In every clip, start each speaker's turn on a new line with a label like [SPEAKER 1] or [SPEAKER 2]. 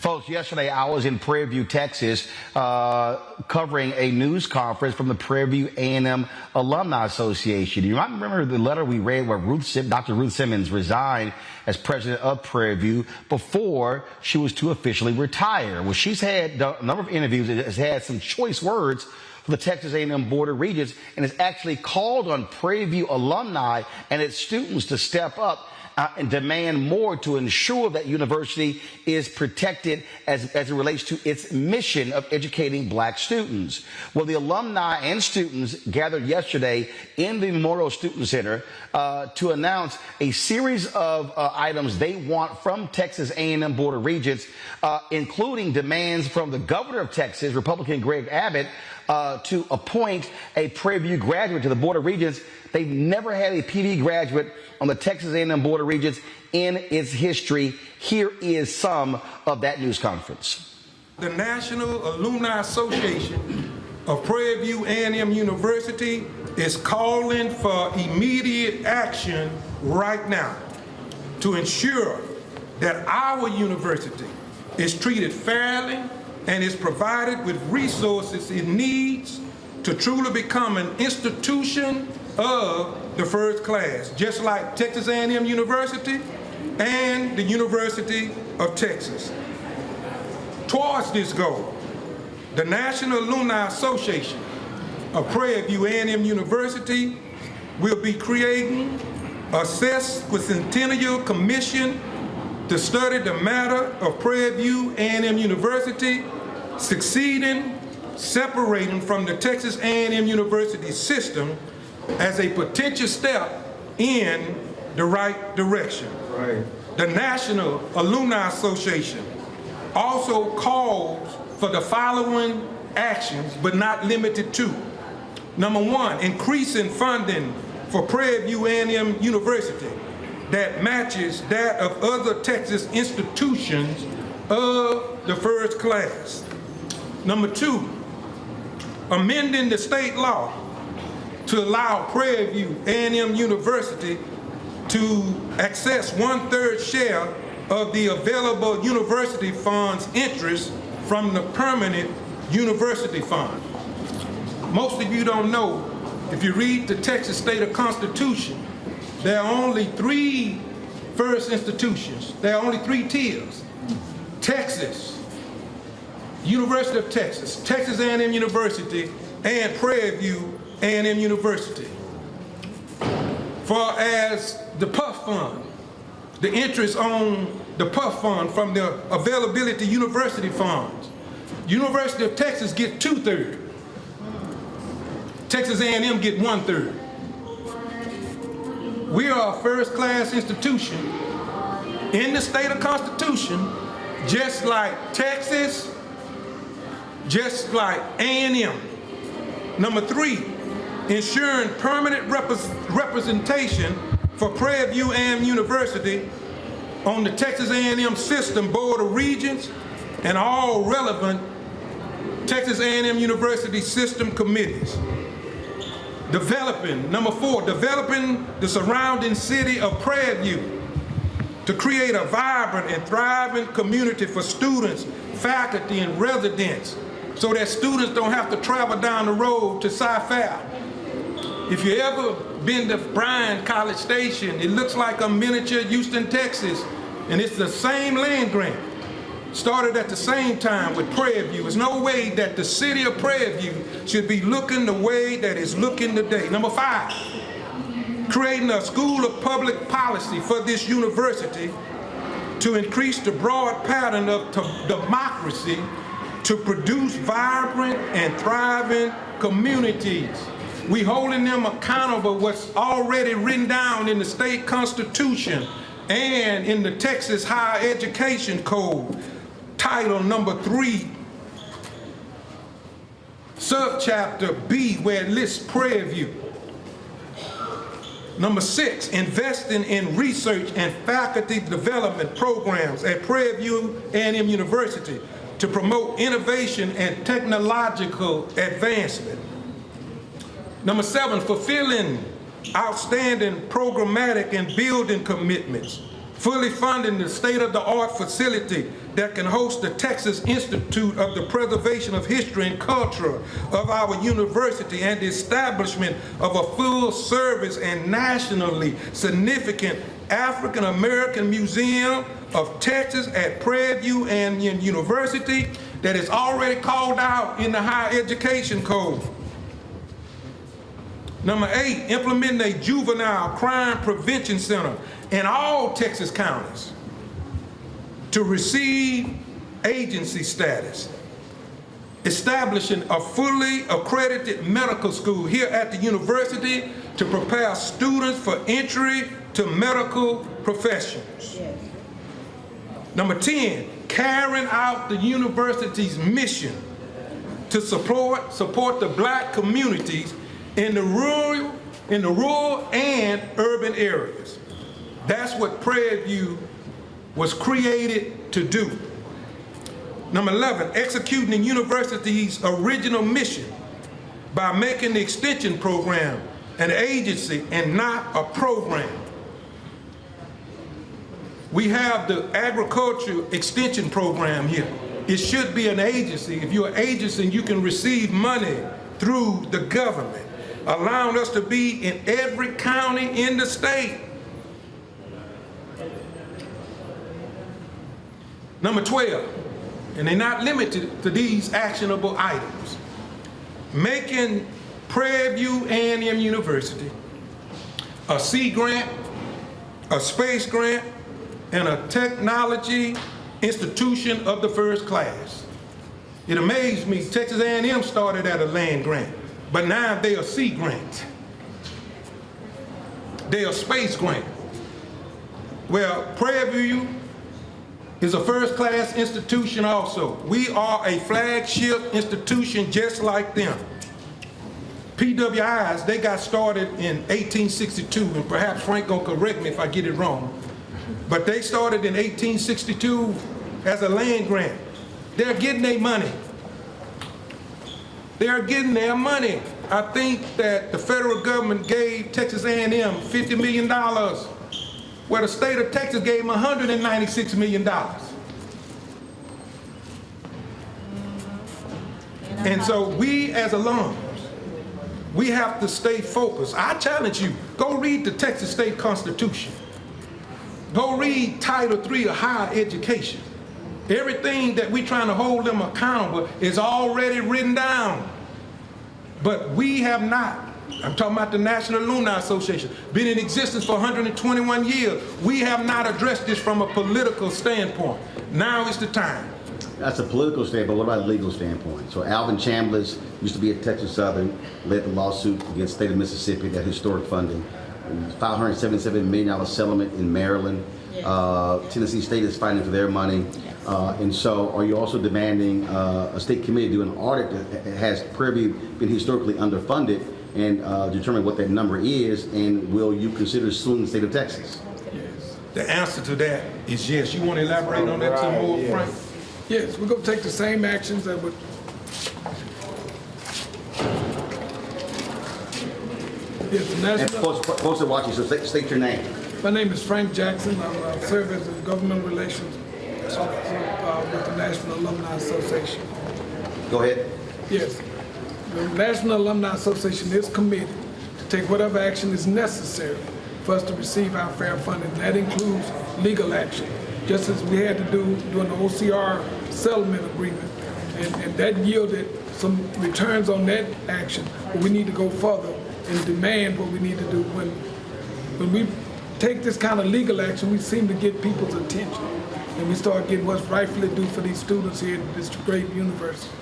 [SPEAKER 1] Folks, yesterday I was in Prairie View, Texas, covering a news conference from the Prairie View A&M Alumni Association. You might remember the letter we read where Dr. Ruth Simmons resigned as president of Prairie View before she was to officially retire. Well, she's had a number of interviews and has had some choice words for the Texas A&M Board of Regents and has actually called on Prairie View alumni and its students to step up and demand more to ensure that university is protected as it relates to its mission of educating black students. Well, the alumni and students gathered yesterday in the Memorial Student Center to announce a series of items they want from Texas A&M Board of Regents, including demands from the governor of Texas, Republican Greg Abbott, to appoint a Prairie View graduate to the Board of Regents. They've never had a PD graduate on the Texas A&M Board of Regents in its history. Here is some of that news conference.
[SPEAKER 2] The National Alumni Association of Prairie View A&M University is calling for immediate action right now to ensure that our university is treated fairly and is provided with resources it needs to truly become an institution of the first class, just like Texas A&M University and the University of Texas. Towards this goal, the National Alumni Association of Prairie View A&M University will be creating a sesquicentennial commission to study the matter of Prairie View A&M University succeeding, separating from the Texas A&M University system as a potential step in the right direction. Right. The National Alumni Association also calls for the following actions, but not limited to. Number one, increasing funding for Prairie View A&M University that matches that of other Texas institutions of the first class. Number two, amending the state law to allow Prairie View A&M University to access 1/3 share of the available university funds interest from the permanent university fund. Most of you don't know, if you read the Texas State Constitution, there are only 3 first institutions. There are only 3 tiers. Texas, University of Texas, Texas A&M University, and Prairie View A&M University. For as the PUF fund, the interest on the PUF fund from the availability university funds, University of Texas get 2/3. Texas A&M get 1/3. We are a first class institution in the state of Constitution, just like Texas, just like A&M. Number 3, ensuring permanent representation for Prairie View A&M University on the Texas A&M System Board of Regents and all relevant Texas A&M University system committees. Number 4, developing the surrounding city of Prairie View to create a vibrant and thriving community for students, faculty, and residents, so that students don't have to travel down the road to Sci-Fi. If you ever been to Bryan College Station, it looks like a miniature Houston, Texas, and it's the same land grant. Started at the same time with Prairie View. There's no way that the city of Prairie View should be looking the way that it's looking today. Number 5, creating a school of public policy for this university to increase the broad pattern of democracy to produce vibrant and thriving communities. We holding them accountable what's already written down in the state constitution and in the Texas Higher Education Code, title number 3, subchapter B, where it lists Prairie View. Number 6, investing in research and faculty development programs at Prairie View A&M University to promote innovation and technological advancement. Number 7, fulfilling outstanding programmatic and building commitments fully funding the state-of-the-art facility that can host the Texas Institute of the Preservation of History and Culture of our university, and the establishment of a full-service and nationally significant African American Museum of Texas at Prairie View A&M University that is already called out in the Higher Education Code. Number 8, implementing a juvenile crime prevention center in all Texas counties to receive agency status. Establishing a fully accredited medical school here at the university to prepare students for entry to medical professions. Yes. Number 10, carrying out the university's mission to support the Black communities in the rural and urban areas. That's what Prairie View was created to do. Number 11, executing the university's original mission by making the extension program an agency and not a program. We have the agriculture extension program here. It should be an agency. If you're an agency, you can receive money through the government, allowing us to be in every county in the state. Number 12, and they're not limited to these actionable items, making Prairie View A&M University a Sea Grant, a Space Grant, and a technology institution of the first class. It amazed me, Texas A&M started at a land grant, but now they are Sea Grant. They are Space Grant. Well, Prairie View is a first class institution also. We are a flagship institution just like them. PWIs, they got started in 1862, and perhaps Frank gonna correct me if I get it wrong, but they started in 1862 as a land grant. They're getting their money. They're getting their money. I think that the federal government gave Texas A&M $50 million, where the state of Texas gave them $196 million. And so we as alums, we have to stay focused. I challenge you, go read the Texas State Constitution. Go read Title III of Higher Education. Everything that we're trying to hold them accountable is already written down. But we have not, I'm talking about the National Alumni Association, been in existence for 121 years. We have not addressed this from a political standpoint. Now is the time.
[SPEAKER 1] That's a political standpoint. What about a legal standpoint? So Alvin Chambliss used to be at Texas Southern, led the lawsuit against the state of Mississippi, that historic funding. $577 million settlement in Maryland. Yes. Tennessee State is fighting for their money. Yes. And so are you also demanding a state committee do an audit that has Prairie View been historically underfunded, and determine what that number is, and will you consider suing the state of Texas?
[SPEAKER 2] Yes. The answer to that is yes. You want to elaborate on that some more, Frank?
[SPEAKER 3] Yes, we're going to take the same actions that would. Yes, the national.
[SPEAKER 1] And close to watching, so state your name.
[SPEAKER 3] My name is Frank Jackson. I serve as a government relations officer with the National Alumni Association.
[SPEAKER 1] Go ahead.
[SPEAKER 3] Yes, the National Alumni Association is committed to take whatever action is necessary for us to receive our fair funding. That includes legal action, just as we had to do during the OCR settlement agreement. And that yielded some returns on that action, but we need to go further and demand what we need to do. When we take this kind of legal action, we seem to get people's attention, and we start getting what's rightfully due for these students here at this great university.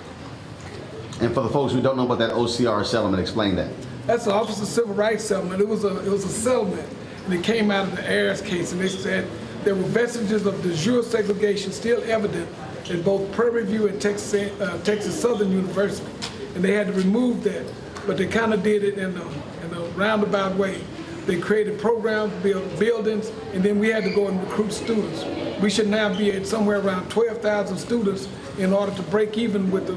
[SPEAKER 1] And for the folks who don't know about that OCR settlement, explain that.
[SPEAKER 3] That's the Office of Civil Rights settlement. It was a settlement, and it came out of the Ayers case, and they said there were vestiges of de jure segregation still evident in both Prairie View and Texas Southern University, and they had to remove that. But they kind of did it in a roundabout way. They created programs, built buildings, and then we had to go and recruit students. We should now be at somewhere around 12,000 students in order to break even with the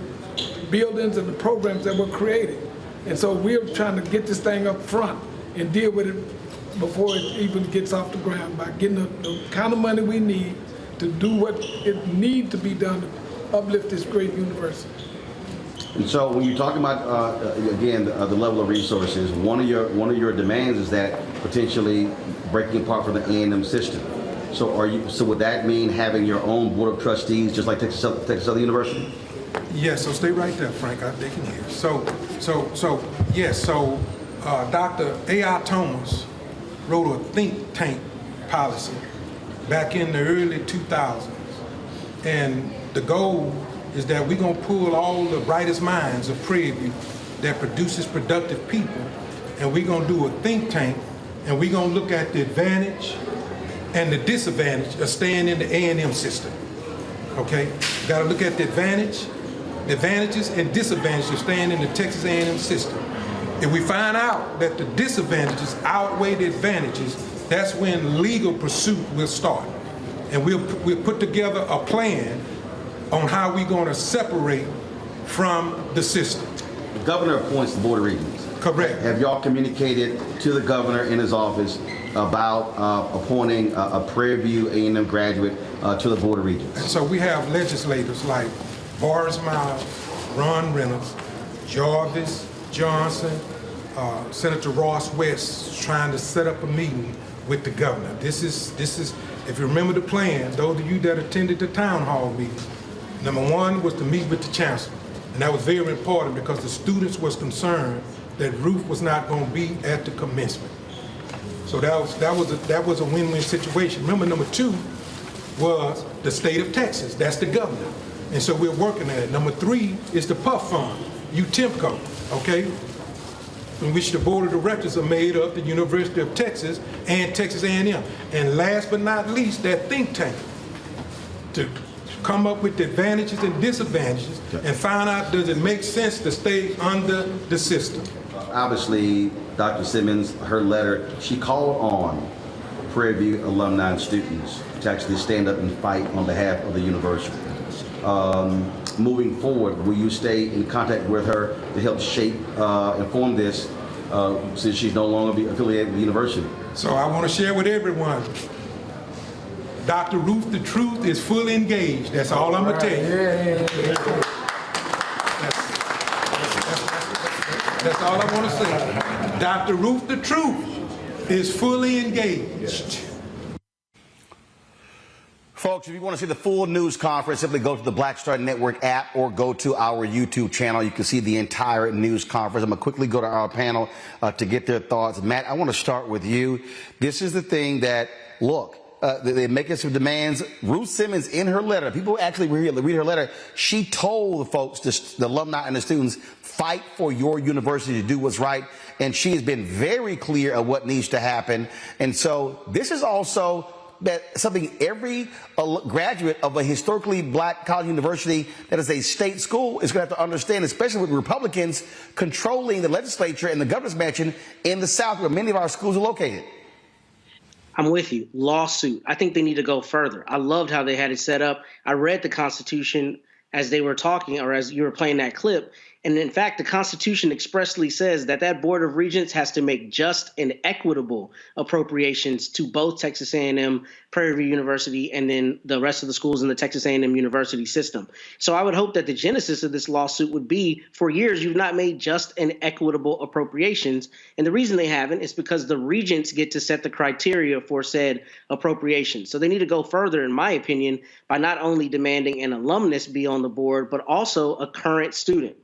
[SPEAKER 3] buildings and the programs that were created. And so we're trying to get this thing up front and deal with it before it even gets off the ground by getting the kind of money we need to do what it needs to be done to uplift this great university.
[SPEAKER 1] And so when you're talking about, again, the level of resources, one of your demands is that potentially breaking apart from the A&M system. So would that mean having your own board of trustees, just like Texas Southern University?
[SPEAKER 2] Yes, so stay right there, Frank, they can hear. So Dr. A.I. Thomas wrote a think tank policy back in the early 2000s. And the goal is that we're gonna pull all the brightest minds of Prairie View that produces productive people, and we're gonna do a think tank, and we're gonna look at the advantage and the disadvantage of staying in the A&M system, okay? You gotta look at the advantages and disadvantages of staying in the Texas A&M system. If we find out that the disadvantages outweigh the advantages, that's when legal pursuit will start. And we'll put together a plan on how we're gonna separate from the system.
[SPEAKER 1] The governor appoints the board of regents.
[SPEAKER 2] Correct.
[SPEAKER 1] Have y'all communicated to the governor in his office about appointing a Prairie View A&M graduate to the board of regents?
[SPEAKER 2] And so we have legislators like Boris Miles, Ron Reynolds, Jarvis Johnson, Senator Ross West trying to set up a meeting with the governor. This is, if you remember the plan, those of you that attended the town hall meeting, number one was to meet with the chancellor. And that was very important because the students was concerned that Ruth was not going to be at the commencement. So that was a win-win situation. Remember, number two was the state of Texas. That's the governor. And so we're working at it. Number three is the PUF fund, UTEMCO, okay? In which the board of directors are made up, the University of Texas and Texas A&M. And last but not least, that think tank to come up with the advantages and disadvantages and find out, does it make sense to stay under the system?
[SPEAKER 1] Obviously, Dr. Simmons, her letter, she called on Prairie View alumni and students to actually stand up and fight on behalf of the university. Moving forward, will you stay in contact with her to help shape and form this since she's no longer be affiliated with the university?
[SPEAKER 2] So I want to share with everyone, Dr. Ruth the Truth is fully engaged. That's all I'm going to tell you. That's all I want to say. Dr. Ruth the Truth is fully engaged.
[SPEAKER 1] Folks, if you want to see the full news conference, simply go to the Black Star Network app or go to our YouTube channel. You can see the entire news conference. I'm going to quickly go to our panel to get their thoughts. Matt, I want to start with you. This is the thing that, look, they're making some demands. Ruth Simmons, in her letter, people actually read her letter, she told the folks, the alumni and the students, fight for your university to do what's right. And she has been very clear of what needs to happen. And so this is also something every graduate of a historically black college university that is a state school is going to have to understand, especially with Republicans controlling the legislature and the governor's mansion in the South, where many of our schools are located.
[SPEAKER 4] I'm with you. Lawsuit. I think they need to go further. I loved how they had it set up. I read the Constitution as they were talking, or as you were playing that clip. And in fact, the Constitution expressly says that that Board of Regents has to make just and equitable appropriations to both Texas A&M, Prairie View University, and then the rest of the schools in the Texas A&M University system. So I would hope that the genesis of this lawsuit would be, for years, you've not made just and equitable appropriations. And the reason they haven't is because the regents get to set the criteria for said appropriations. So they need to go further, in my opinion, by not only demanding an alumnus be on the board, but also a current student.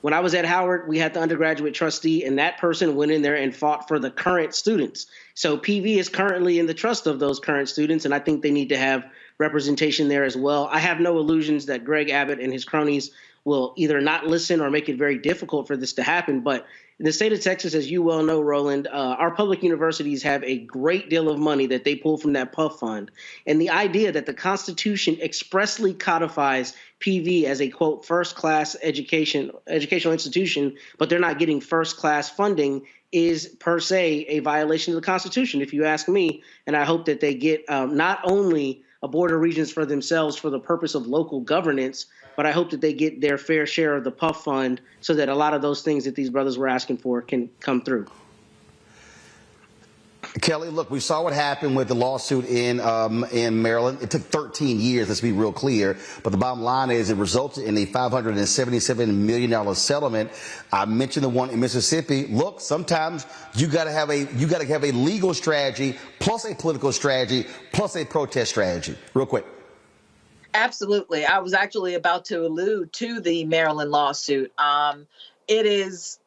[SPEAKER 4] When I was at Howard, we had the undergraduate trustee, and that person went in there and fought for the current students. So PV is currently in the trust of those current students, and I think they need to have representation there as well. I have no illusions that Greg Abbott and his cronies will either not listen or make it very difficult for this to happen. But in the state of Texas, as you well know, Roland, our public universities have a great deal of money that they pull from that PUF fund. And the idea that the Constitution expressly codifies PV as a, quote, first-class educational institution, but they're not getting first-class funding is per se a violation of the Constitution, if you ask me. And I hope that they get not only a board of regents for themselves for the purpose of local governance, but I hope that they get their fair share of the PUF fund so that a lot of those things that these brothers were asking for can come through.
[SPEAKER 1] Kelly, look, we saw what happened with the lawsuit in Maryland. It took 13 years, let's be real clear. But the bottom line is it resulted in a $577 million settlement. I mentioned the one in Mississippi. Look, sometimes you got to have a legal strategy plus a political strategy plus a protest strategy. Real quick.
[SPEAKER 5] Absolutely. I was actually about to allude to the Maryland lawsuit. It is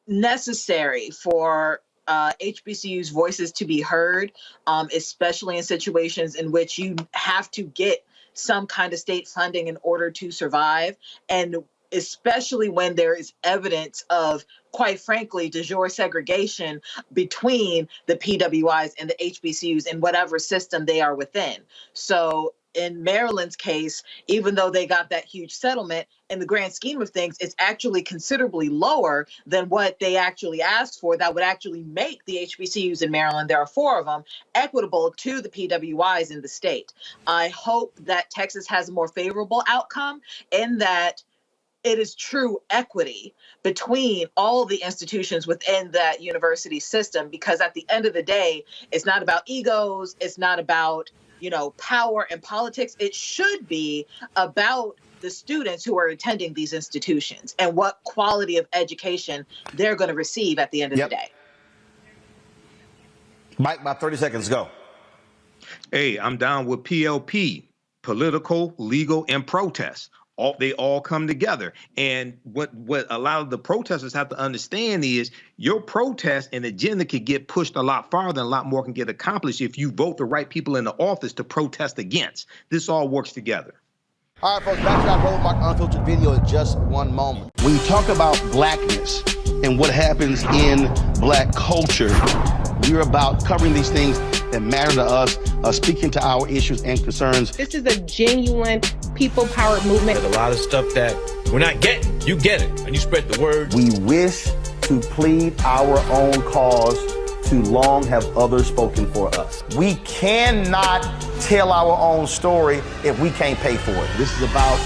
[SPEAKER 5] necessary for HBCU's voices to be heard, especially in situations in which you have to get some kind of state funding in order to survive. And especially when there is evidence of, quite frankly, de jure segregation between the PWIs and the HBCUs in whatever system they are within. So in Maryland's case, even though they got that huge settlement, in the grand scheme of things, it's actually considerably lower than what they actually asked for. That would actually make the HBCUs in Maryland, there are 4 of them, equitable to the PWIs in the state. I hope that Texas has a more favorable outcome in that it is true equity between all the institutions within that university system, because at the end of the day, it's not about egos. It's not about, power and politics. It should be about the students who are attending these institutions and what quality of education they're going to receive at the end of the day.
[SPEAKER 1] Mike, about 30 seconds, go.
[SPEAKER 6] Hey, I'm down with PLP, political, legal, and protest. They all come together. And what a lot of the protesters have to understand is your protest and agenda could get pushed a lot farther and a lot more can get accomplished if you vote the right people in the office to protest against. This all works together.
[SPEAKER 1] All right, folks, back to our Roland Mark Unfiltered video in just one moment. When you talk about blackness and what happens in black culture, we're about covering these things that matter to us, speaking to our issues and concerns.
[SPEAKER 7] This is a genuine people-powered movement.
[SPEAKER 8] There's a lot of stuff that we're not getting. You get it, and you spread the word.
[SPEAKER 1] We wish to plead our own cause. Too long have others spoken for us. We cannot tell our own story if we can't pay for it. This is about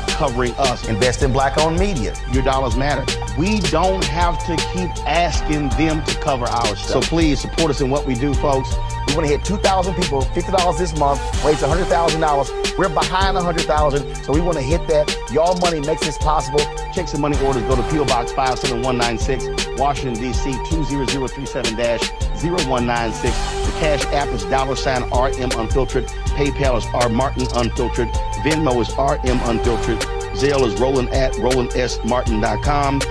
[SPEAKER 1] covering us. Invest in black-owned media. Your dollars matter. We don't have to keep asking them to cover our stuff. So please support us in what we do, folks. We want to hit 2,000 people, $50 this month, raise $100,000. We're behind 100,000, so we want to hit that. Y'all money makes this possible. Check some money orders. Go to P.O. Box 57196, Washington, D.C. 20037-0196. The Cash App is $RM Unfiltered. PayPal is R Martin Unfiltered. Venmo is RM Unfiltered. Zelle is Roland at RolandSMartin.com.